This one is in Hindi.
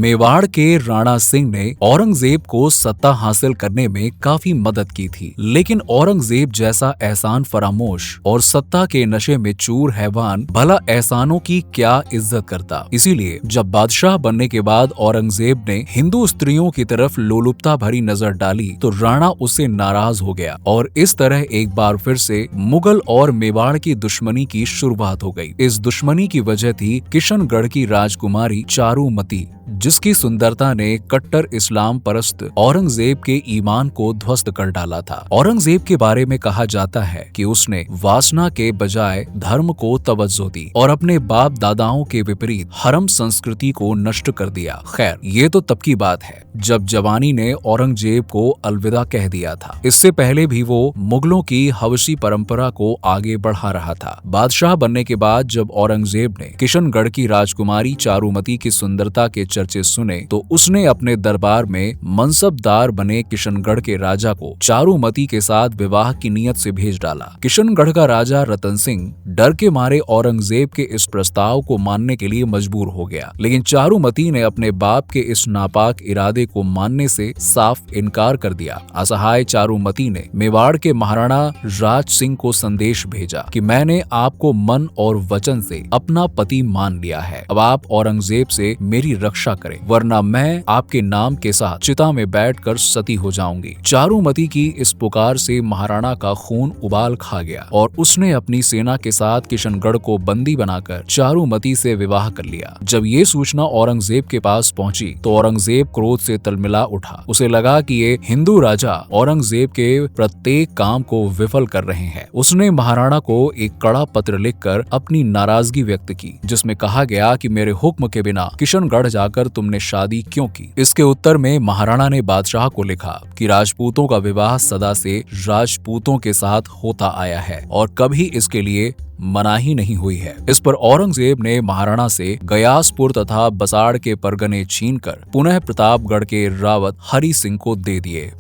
मेवाड़ के राणा सिंह ने औरंगजेब को सत्ता हासिल करने में काफी मदद की थी, लेकिन औरंगजेब जैसा एहसान फरामोश और सत्ता के नशे में चूर हैवान भला एहसानों की क्या इज्जत करता। इसीलिए जब बादशाह बनने के बाद औरंगजेब ने हिंदू स्त्रियों की तरफ लोलुपता भरी नजर डाली तो राणा उससे नाराज हो गया और इस तरह एक बार फिर से मुगल और मेवाड़ की दुश्मनी की शुरुआत हो गई। इस दुश्मनी की वजह थी किशनगढ़ की राजकुमारी चारुमती, जिसकी सुंदरता ने कट्टर इस्लाम परस्त औरंगजेब के ईमान को ध्वस्त कर डाला था। औरंगजेब के बारे में कहा जाता है कि उसने वासना के बजाय धर्म को तवज्जो दी और अपने बाप दादाओं के विपरीत हरम संस्कृति को नष्ट कर दिया। खैर, ये तो तब की बात है जब जवानी ने औरंगजेब को अलविदा कह दिया था। इससे पहले भी वो मुगलों की हवशी परंपरा को आगे बढ़ा रहा था। बादशाह बनने के बाद जब औरंगजेब ने किशनगढ़ की राजकुमारी चारुमती की सुंदरता के चर्चे सुने तो उसने अपने दरबार में मनसबदार बने किशनगढ़ के राजा को चारुमती के साथ विवाह की नियत से भेज डाला। किशनगढ़ का राजा रतन सिंह डर के मारे औरंगजेब के इस प्रस्ताव को मानने के लिए मजबूर हो गया, लेकिन चारुमती ने अपने बाप के इस नापाक इरादे को मानने से साफ इनकार कर दिया। असहाय चारुमती ने मेवाड़ के महाराणा राज सिंह को संदेश भेजा कि मैंने आपको मन और वचन से अपना पति मान लिया है, अब आप औरंगजेब से मेरी रक्षा करें, वरना मैं आपके नाम के साथ चिता में बैठकर सती हो जाऊंगी। चारुमती की इस पुकार से महाराणा का खून उबाल खा गया और उसने अपनी सेना के साथ किशनगढ़ को बंदी बनाकर चारुमती से विवाह कर लिया। जब ये सूचना औरंगजेब के पास पहुंची तो औरंगजेब क्रोध से तलमिला उठा। उसे लगा कि ये हिंदू राजा औरंगजेब के प्रत्येक काम को विफल कर रहे हैं। उसने महाराणा को एक कड़ा पत्र लिखकर अपनी नाराजगी व्यक्त की, जिसमें कहा गया कि मेरे हुक्म के बिना किशनगढ़ जाकर तुमने शादी क्यों की। इसके उत्तर में महाराणा ने बादशाह को लिखा कि राजपूतों का विवाह सदा से राजपूतों के साथ होता आया है और कभी इसके लिए मनाही नहीं हुई है। इस पर औरंगजेब ने महाराणा से गयासपुर तथा बसाड़ के परगने छीनकर पुनः प्रतापगढ़ के रावत हरि सिंह को दे दिए।